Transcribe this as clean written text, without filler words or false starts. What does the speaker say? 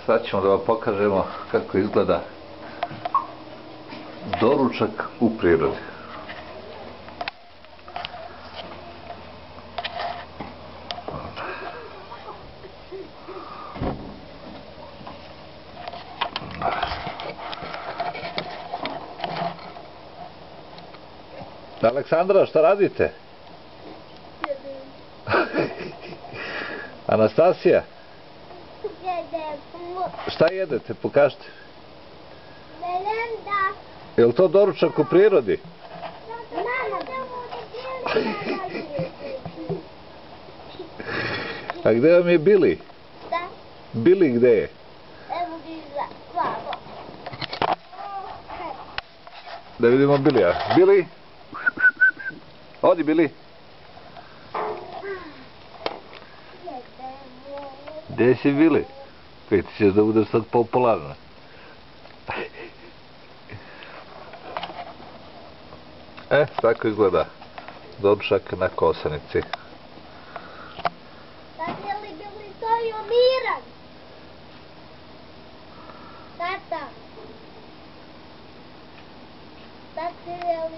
Sad ćemo da vam pokažemo kako izgleda doručak u prirodi. Aleksandra, šta radite? Anastasija? Šta jedete? Pokažite. Merenda. Je li to doručak u prirodi? A gde vam je Bili? Šta? Bili gde je? Evo ga glavo. Da vidimo Bilija. Bili? Odi Bili. Gde si Bili? Ti ćeš da budeš sad popularna. Tako izgleda doručak na Kosanici. Sad je li Bili stojio miran? Tata. Sad je li